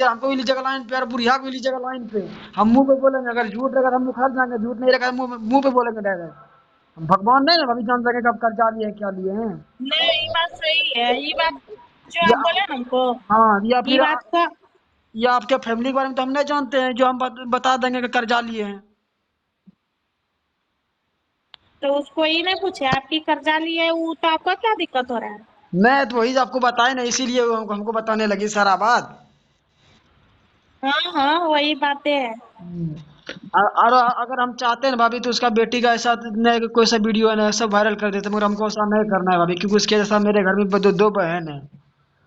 हमको भी लीजिएगा लाइन पे और बुढ़िया को भी लीजिएगा लाइन पे। हम मुंह पे बोलेंगे, अगर झूठ रहेगा तो हम मुखर जाएंगे, झूठ नहीं रहेगा तो मुंह पे बोलेंगे डायरेक्ट। हम भगवान नहीं ना, अभी जान सके कब कर्जा लिए क्या लिए हैं। नहीं, ये बात सही है, ये बात जो या आप बोले ना हमको, हाँ, या ये फिर बात का। या आपके फैमिली के बारे में तो हम नहीं जानते हैं, जो हम बता देंगे कि कर्जा लिए हैं। तो उसको ही नहीं पूछे आपकी कर्जा ली है वो, तो आपका क्या दिक्कत हो रहा है? मैं तो वही आपको बताए ना, इसीलिए वो हमको बताने लगी सारा बात। हाँ हाँ, वही बातें है। और अगर हम चाहते हैं ना भाभी, तो उसका बेटी का ऐसा नहीं कि कोई सा वीडियो है ना सब वायरल कर देते, मगर हमको ऐसा नहीं करना है भाभी, क्योंकि उसके जैसा मेरे घर में दो बहन है,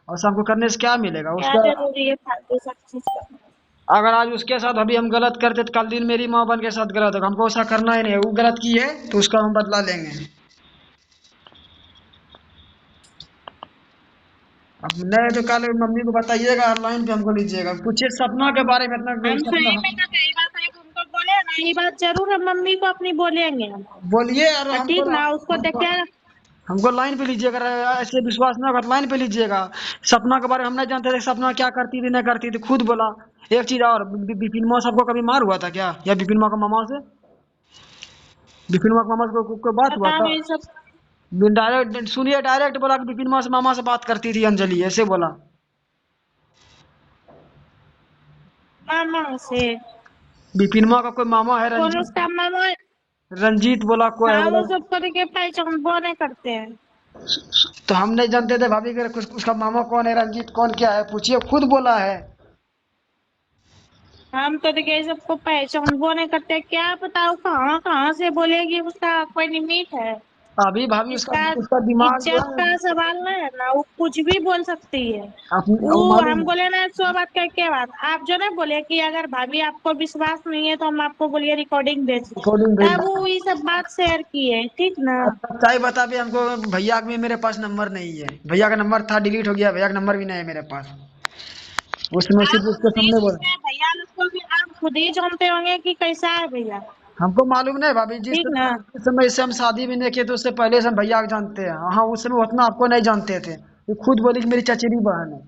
और सबको करने से क्या मिलेगा क्या उसका। जरूरी है फालतू सब चीज करना? अगर आज उसके साथ अभी हम गलत करते तो कल दिन मेरी माँ बहन के साथ गलत होगा, हमको ऐसा करना ही नहीं है। वो गलत की है तो उसका हम बदला लेंगे। अब नहीं तो कल मम्मी को बताइएगा, ऑनलाइन पे हमको लीजिएगा, पूछिए सपना के बारे में इतना। हम सपना सही में कहते हैं, ये बात है हमको बोले ना, ये बात जरूर हम मम्मी को अपनी बोलेंगे हम। बोलिए, और ठीक हमको ना, उसको हमको देखिएगा। हमको लाइन पे लीजिएगा, अगर ऐसे विश्वास ना होगा तो लाइन पे लीजिएगा। सपना के बारे में हम नहीं जानते थे, सपना क्या करती थी नहीं करती थी, खुद बोला। एक चीज और, बिपिन माँ सबको कभी मार हुआ था क्या, या बिपिन माँ का मामा से, बिपिन माँ का मामा से कोई बात हुआ पता था। नहीं सब। डायरेक्ट सुनिए, डायरेक्ट बोला कि बिपिन माँ से मामा से बात करती थी अंजलि, ऐसे बोला। मामा से? बिपिन माँ का कोई मामा है, कौन रंजीत। उसका मामा? रंजीत बोला कोई है हाँ, बोला। वो सबको देखे पहचान वो नहीं करते हैं। तो हम नहीं जानते थे भाभी कि उसका मामा कौन है, रंजीत कौन क्या है, पूछिए, खुद बोला है। हम तो देखे सबको पहचान वो नहीं करते, क्या बताओ कहाँ कहाँ से बोलेगी, उसका कोई लिमिट है। अभी भाभी उसका इसका उसका दिमाग जो इज्जत है, का सवाल ना है ना, वो कुछ भी बोल सकती है। वो वो मालूम हम है। बोले ना 100 बात का क्या बात, आप जो ना बोले कि अगर भाभी आपको विश्वास नहीं है तो हम आपको बोलिए रिकॉर्डिंग भेज, रिकॉर्डिंग भेज तब देना। वो ये सब बात शेयर की है, ठीक ना। अब सच्चाई बता भी हमको, भैया भी मेरे पास नंबर नहीं है, भैया का नंबर था डिलीट हो गया, भैया का नंबर भी नहीं है मेरे पास। उसमें आप सिर्फ उसके खुद ही सामने बोला। उसने भैया लोग को भी आप खुद ही जानते होंगे कि कैसा है भैया। हमको मालूम नहीं भाभी, ठीक ना। जिस समय से हम शादी भी नहीं किए तो उससे पहले से हम भैया को जानते हैं। हाँ, उस समय उतना आपको नहीं जानते थे, वो खुद बोली कि मेरी चचेरी बहन है।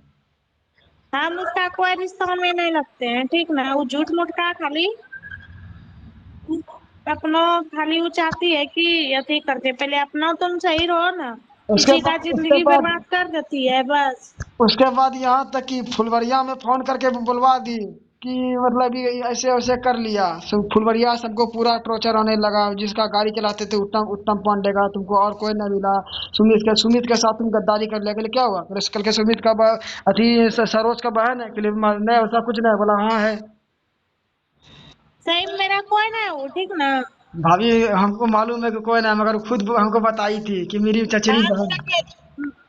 हम उसका कोई रिश्ता में नहीं लगते हैं, ठीक ना। वो झूठ मूठ का खाली अपना, खाली वो चाहती है कि यही करते, पहले अपना तुम सही रहो ना। उसके किसी का बाद उसके जिंदगी बाद बर्बाद कर देती है बस। उसके बाद यहाँ तक कि फुलवरिया में फोन करके बुलवा दी कि मतलब ये ऐसे वैसे कर लिया। फुलवरिया सबको पूरा टॉर्चर आने लगा, जिसका गाड़ी चलाते थे उत्तम उत्तम पांडे का, तुमको और कोई नहीं मिला। सुमित के साथ तुम गद्दारी कर लिया, क्या हुआ कल के सुमित का अथी सरोज का बहन है कि नहीं, ऐसा कुछ नहीं बोला, हाँ है। सही में मेरा कोई ना है वो, ठीक ना। भाभी हमको मालूम है कि कोई नहीं, मगर खुद हमको बताई थी कि मेरी चचेरी हम बहन है।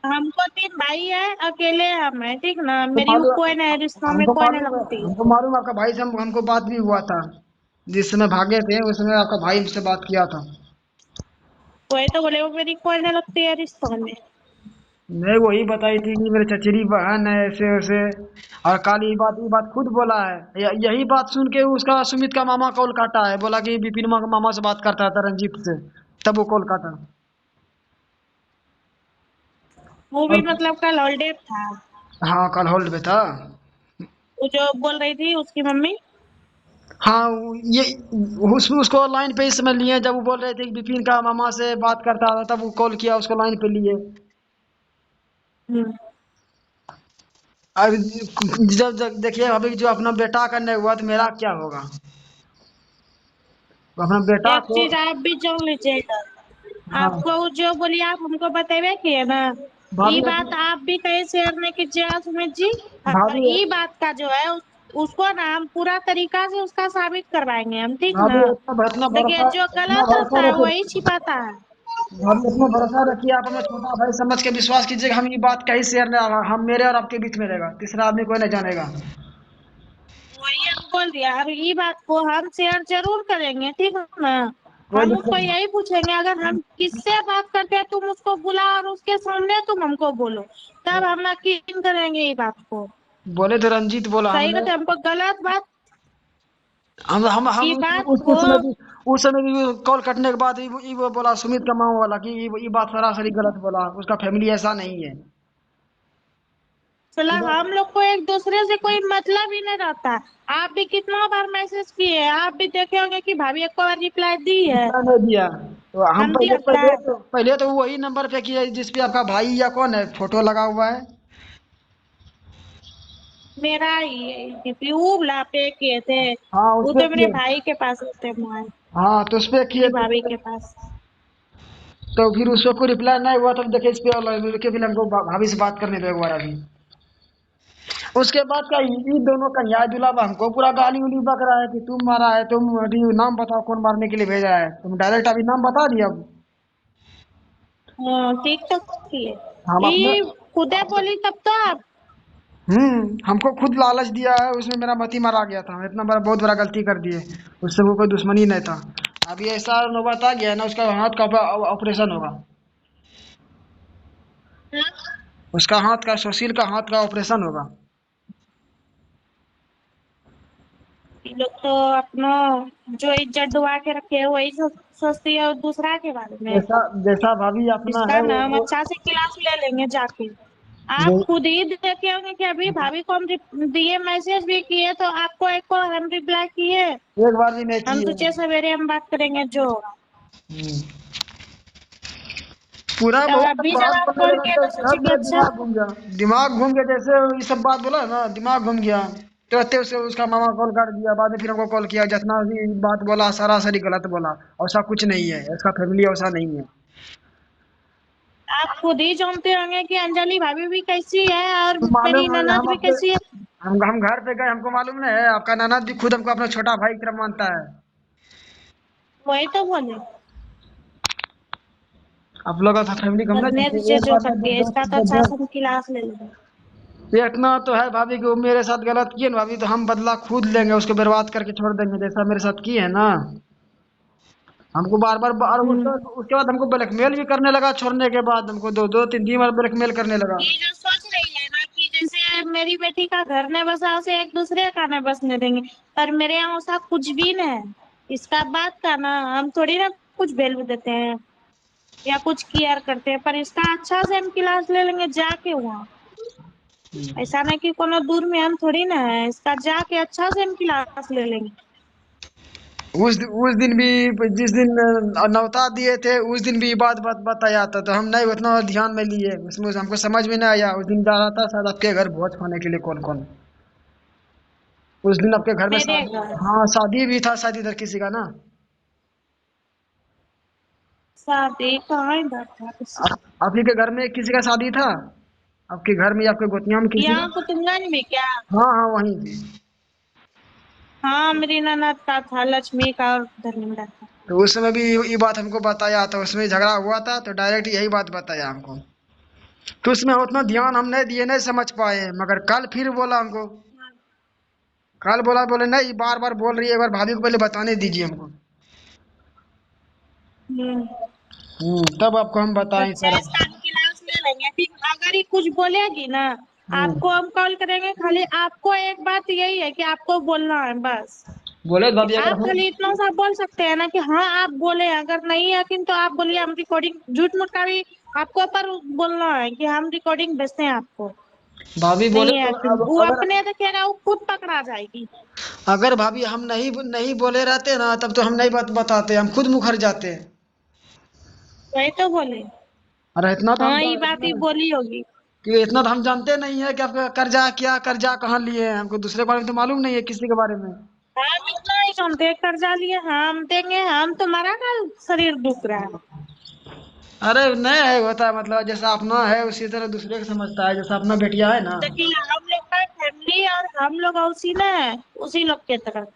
हमको 3 भाई है, अकेले हम है, ठीक ना। तो मेरी वो मालूम, कोई नहीं, रिश्तों में हमको कोई नहीं मालूम है, लगती। हमको मालूम है आपका भाई से हमको बात भी हुआ था। जिस समय भागे थे उस समय आपका भाई से बात किया था। कोई तो बोले वो मेरी कोई नहीं लगती है रिश्तों में। नहीं, वही बताई थी कि मेरी चचेरी बहन है, ऐसे वैसे। और कल ये बात खुद बोला है। यही बात सुन के उसका सुमित का मामा कॉल काटा है, बोला कि विपिन माँ का मामा से बात करता था रंजीत से, तब वो कॉल काटा। वो भी और मतलब कल हॉलीडे था। हाँ, कल होल्ड पे था। वो जो बोल रही थी उसकी मम्मी। हाँ, ये उसको लाइन पे इस समय लिए, जब वो बोल रहे थे कि विपिन का मामा से बात करता था, तब वो कॉल किया उसको लाइन पे लिए। हम्म। अब जब जब देखिए अभी जो अपना बेटा का नहीं हुआ तो मेरा क्या होगा। अपना बेटा एक को। चीज आप भी जान लीजिएगा, हाँ आपको वो जो बोली आप हमको बतेबे किए ना, ये भाभी, बात आप भी कहीं शेयर नहीं कीजिएगा सुमित जी। भाभी, ये बात का जो है उसको ना हम पूरा तरीका से उसका साबित करवाएंगे हम, ठीक भाभी ना। इतना देखिए भरोसा, जो इतना गलत भरोसा होता है रखिए। वही छिपाता है। भाभी इतना भरोसा रखिए, आप हमें छोटा भाई समझ के विश्वास कीजिए कि हम ये बात कहीं शेयर नहीं होगा, हम मेरे और आपके बीच में रहेगा, तीसरा आदमी कोई नहीं जानेगा। वही हम बोल दिया, अब ये बात को हम शेयर जरूर करेंगे, ठीक है ना। कोई हम उसको दिक्कत यही पूछेंगे, अगर हम किससे बात करते हैं तुम उसको बुला और उसके सामने तुम हमको बोलो, तब हम यकीन करेंगे ये बात को। नहीं। बोले तो रंजीत बोला सही हमने। कहते, हमको गलत बात हम की बात को। उस समय भी कॉल कटने के बाद वो बोला सुमित का मामा वाला कि ये बात सरासरी गलत बोला, उसका फैमिली ऐसा नहीं है। चला इधर हम लोग को एक दूसरे से कोई मतलब ही नहीं रहता। आप भी कितना बार मैसेज किए हैं, आप भी देखे होंगे कि भाभी एक बार रिप्लाई दी है। रिप्लाई नहीं दिया। तो हम हम पहले दिया पहले रिप्लाई। तो पहले तो वही नंबर पे किए जिस पे आपका भाई या कौन है फोटो लगा हुआ है। मेरा ये डीपी पे किए थे। हाँ उस वो पे तो मेरे किए। भाई के पास होते हैं मोबाइल, हाँ तो उस पे किए मेरी थे भाभी पहले। के पास। तो फिर उस पे कोई रिप्लाई नहीं हुआ तब देखे इस पे और के फिर हमको भाभी से बात करने दो एक बार अभी। उसके बाद क्या ये दोनों कन्या जुलाब हमको पूरा गाली उली बक रहा है कि तुम मारा है, तुम अभी नाम बताओ कौन मारने के लिए भेजा है, तुम डायरेक्ट अभी नाम बता दिया अब। हाँ ठीक तो किए। हम अपने ये खुदे बोली तब तो आप। हमको खुद लालच दिया है, उसमें मेरा मती मारा गया था, हम इतना बड़ा बहुत बड़ा गलती कर दिए। उससे वो कोई दुश्मनी नहीं था। अभी ऐसा नौबत आ गया है ना, उसका हाथ का ऑपरेशन होगा। हाँ? उसका हाथ का, सुशील का हाथ का ऑपरेशन होगा। ये लोग तो अपना जो इज्जत डुबा के रखे है वही सोचती है दूसरा के बारे में। जैसा जैसा भाभी अपना इसका है नाम वो अच्छा से क्लास ले लेंगे जाके। आप जो खुद ही देखे होंगे कि अभी भाभी को हम दिए, मैसेज भी किए तो आपको एक को हम रिप्लाई किए। एक बार भी नहीं हम किए। तुझे सवेरे हम बात करेंगे जो होगा। हम्म। पूरा तब बहुत अभी जब बात आप बोलने कॉल लगा किए तो तो सोचे सब कि मेरा अच्छा। दिमाग घूम गया। दिमाग घूम गया जैसे ये सब बात बोला ना, दिमाग घूम गया। तुरंत उसे उसका मामा कॉल कर दिया, बाद में फिर हमको कॉल किया, जितना भी बात बोला सरासरी गलत बोला। ऐसा कुछ नहीं है, इसका फैमिली ऐसा नहीं है। आप खुद ही जानते होंगे कि अंजलि भाभी भी कैसी है और तो मेरी मालूम है ननद हम भी अपने कैसी है। हम घर पे गए, हमको मालूम नहीं है, आपका ननद भी खुद हमको अपना छोटा भाई की तरह मानता है। वही तो बोले। आप लोग का फैमिली को हम नहीं करने जानते, दीजिए एक जो बार करती है, इसका तो अच्छा से हम क्लास ले लेंगे। ये इतना तो है भाभी कि वो मेरे साथ गलत किए ना भाभी, तो हम बदला खुद लेंगे, उसको बर्बाद करके छोड़ देंगे जैसा मेरे साथ किए है ना। हमको बार बार और हम्म। उसके बाद हमको ब्लैकमेल भी करने लगा, छोड़ने के बाद हमको दो दो तीन तीन बार ब्लैकमेल करने लगा। ये जो सोच रही है ना कि जैसे मेरी बेटी का घर नहीं बसा उसे एक दूसरे का नहीं बसने देंगे, पर मेरे यहाँ ऐसा कुछ भी नहीं है। इसका बात का ना हम थोड़ी ना कुछ वैल्यू देते हैं या कुछ केयर करते हैं, पर इसका अच्छा से हम क्लास ले लेंगे जाके वहाँ। ऐसा नहीं कि कोनो दूर में हम थोड़ी ना है, इसका जाके अच्छा से हम क्लास ले लेंगे। उस दिन भी, जिस दिन नौता दिए थे उस दिन भी ये बात बात बताया था, तो हम नहीं उतना ध्यान में लिए, उसमें हमको समझ में नहीं आया। उस दिन जा रहा था शायद आपके घर भोज खाने के लिए, कौन कौन उस दिन आपके घर में मेरे शादी। घर हाँ शादी भी था शायद इधर किसी का ना। शादी कहाँ इधर था किसी। आप ही के घर में किसी का शादी था, आपके घर में या आपके गोतिया में किसी का। यहाँ कुतुबगंज में क्या। हाँ हाँ वहीं पे। हाँ मेरी ननद का था, लक्ष्मी का और धर्मेंद्र का। तो उस समय भी ये बात हमको बताया था, उसमें झगड़ा हुआ था तो डायरेक्ट यही बात बताया हमको। तो उसमें उतना ध्यान हम नहीं दिए, नहीं समझ पाए, मगर कल फिर बोला हमको। कल बोला, बोले नहीं बार बार बोल रही है, एक बार भाभी को पहले बताने दीजिए हमको। हम्म। तब आपको हम बताएं अच्छा सर। इसका हम क्लास ले लेंगे, ठीक। अगर ये कुछ बोलेगी ना हम्म। आपको हम कॉल करेंगे, खाली आपको एक बात यही है कि आपको बोलना है बस। बोले तो भाभी अगर आप हम खाली इतना सा बोल सकते हैं ना कि हाँ आप बोले, अगर नहीं यकीन तो आप बोलिए हम रिकॉर्डिंग झूठ मूठ का भी आपको पर बोलना है कि हम रिकॉर्डिंग भेजते हैं आपको। भाभी बोले नहीं है तो यकीन, अब वो अगर अपने देखेगा वो खुद पकड़ा जाएगी। अगर भाभी हम नहीं नहीं बोले रहते ना, तब तो हम नहीं बताते, हम खुद मुखर जाते। वही तो बोले। और इतना तो हम हाँ ये बात ही बोली होगी। कि इतना तो हम जानते नहीं है कि आपका कर्जा क्या, कर्जा कहाँ लिए हैं, हमको दूसरे के बारे में तो मालूम नहीं है किसी के बारे में। हम इतना ही जानते हैं, कर्जा लिए हम देंगे, हम तुम्हारा का शरीर दुख रहा है। अरे नहीं है, होता है मतलब जैसा अपना है उसी तरह दूसरे को समझता है, जैसा अपना बेटिया है ना। देखिए हम लोग का फैमिली और हम लोग उसी ना है, उसी लोग के तरफ।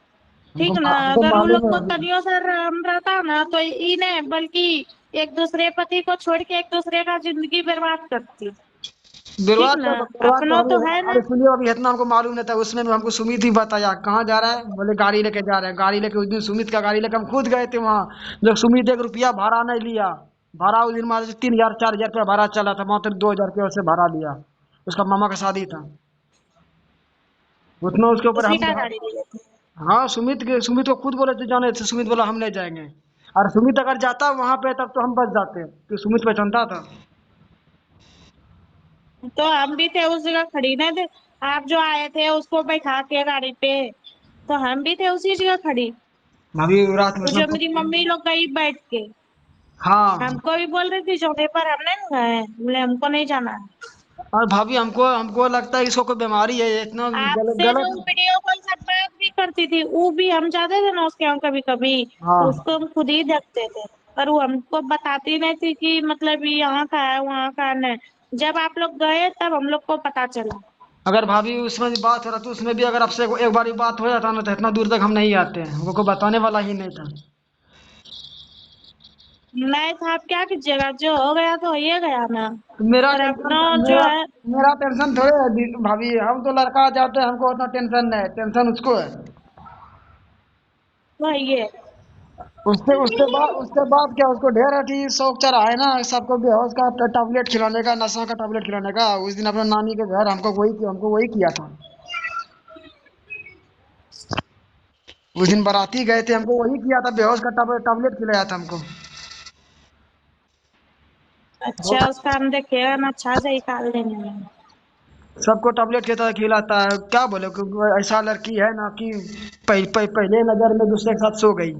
ठीक ना। हमको अगर वो लोग मालूम है को अभी। तनियो सा राम रहता ना तो इन्हें बल्कि एक दूसरे पति को छोड़ के एक दूसरे का जिंदगी बर्बाद करती। ठीक बर्बाद ना। का बर्बाद तो अपनों तो अभी। है ना। अरे सुनिए, अभी इतना हमको मालूम नहीं था, उसमें भी हमको सुमित ही बताया कहाँ जा रहा है, बोले गाड़ी लेके जा रहे हैं, गाड़ी लेके उस दिन सुमित का गाड़ी लेके हम खुद गए थे वहाँ। जब सुमित 1 रुपया भाड़ा नहीं लिया, भाड़ा उस दिन मान 3,000 4,000 रुपया भाड़ा चला था, मात्र 2,000 रुपया उससे भाड़ा लिया। उसका मामा का शादी था, उतना उसके ऊपर उसी हम। का गाड़ी ले लेते हैं। हाँ सुमित को खुद बोले थे जाने थे, सुमित बोला हम नहीं जाएंगे। और सुमित अगर जाता वहां पे तब तो हम बच जाते, कि सुमित पहचानता था। तो हम भी थे उस जगह खड़ी ना थे। आप जो आए थे उसको बैठा के गाड़ी पे, तो हम भी थे उसी जगह खड़ी। भाभी रात में वो उसमें जो मेरी मम्मी लोग गई बैठ के, हाँ। हमको भी बोल रही थी जाने पर हमने नहीं गए, बोले हमको नहीं जाना है। और भाभी हमको हमको लगता है इसको कोई बीमारी है, ये इतना गलत आपसे जो गलत। वीडियो कॉल से बात भी करती थी, वो भी हम जाते थे ना उसके यहाँ कभी कभी, तो हाँ। उसको हम खुद ही देखते थे। पर वो हमको बताती नहीं थी कि मतलब ये यहाँ का है वहाँ का नहीं। जब आप लोग गए तब हम लोग को पता चला। अगर भाभी उसमें भी बात हो रहा तो उसमें भी अगर आपसे एक बार बात हो जाता ना तो इतना दूर तक हम नहीं आते हैं, हमको कोई बताने वाला ही नहीं था। नहीं था, आप क्या कीजिएगा, जो हो गया तो हो ही गया ना। तो मेरा पर टेंशन अपना जो मेरा है मेरा टेंशन थोड़े है भाभी, हम तो लड़का जाते हैं, हमको उतना टेंशन नहीं है, टेंशन उसको है। वो ये उसके बाद क्या, उसको ढेर हठी शौक चढ़ा है ना सबको, बेहोश का टैबलेट खिलाने का, नशा का टैबलेट खिलाने का। उस दिन अपने नानी के घर हमको वही किया था। उस दिन बाराती गए थे, हमको वही किया था, बेहोश का टैबलेट खिलाया था हमको। अच्छा, उसका हम देखिएगा ना, अच्छा से निकाल देंगे। सबको टैबलेट खिलाता है, क्या बोले ऐसा लड़की है ना कि पहले नजर में दूसरे के साथ सो गई।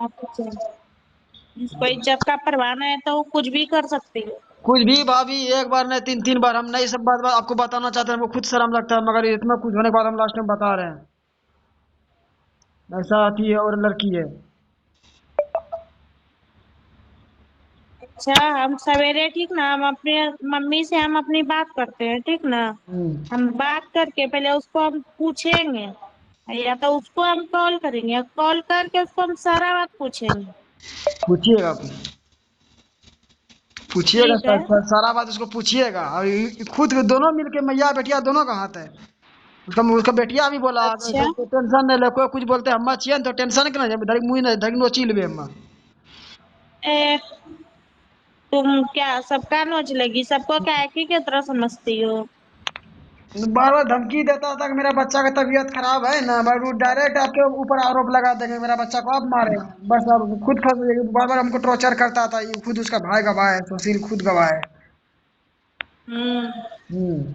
आप कुछ कोई जब का परवाना है तो वो कुछ भी कर सकती है। कुछ भी भाभी, एक बार नहीं तीन तीन बार हम नहीं सब बात आपको बताना चाहते हैं, हमको खुद शर्म लगता है, मगर इतना कुछ होने के बाद हम लास्ट में बता रहे हैं। ऐसा आती है और लड़की है। अच्छा, हम सवेरे ठीक ना, हम अपने मम्मी से हम अपनी बात करते हैं, ठीक ना। हम्म। हम बात करके पहले उसको हम पूछेंगे, या तो उसको हम कॉल करेंगे, कॉल करके उसको हम सारा बात पूछेंगे। पूछिएगा आप, पूछिएगा ठीक है। सारा बात उसको पूछिएगा, और खुद दोनों मिलके मैया बेटिया दोनों का हाथ है। उसका बेटिया भी बोला अच्छा, तो टेंशन नहीं ले, कोई कुछ बोलते हम छियन तो टेंशन के ना धरी मुँह नहीं धरी नोची लेबे हम। ए, तुम क्या सबका नोच लेगी, सबको क्या एक ही की तरह समझती हो। बार बार धमकी देता था कि मेरा बच्चा का तबीयत खराब है ना, बस वो डायरेक्ट आपके ऊपर आरोप लगा देंगे मेरा बच्चा को आप मारे। बस अब खुद फंस गए, बार बार हमको टॉर्चर करता था, ये खुद उसका भाई गवाह है, सुशील खुद गवाह है। हम्म। हम्म।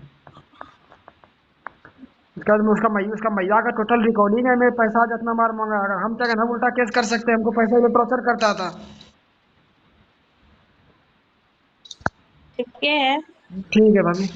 उसका मैया का टोटल रिकॉर्डिंग है, मैं पैसा जितना मार मांगा, अगर हम चाहे हम उल्टा केस कर सकते हैं, हमको पैसे में टॉर्चर करता था। ठीक है। ठीक है भाभी।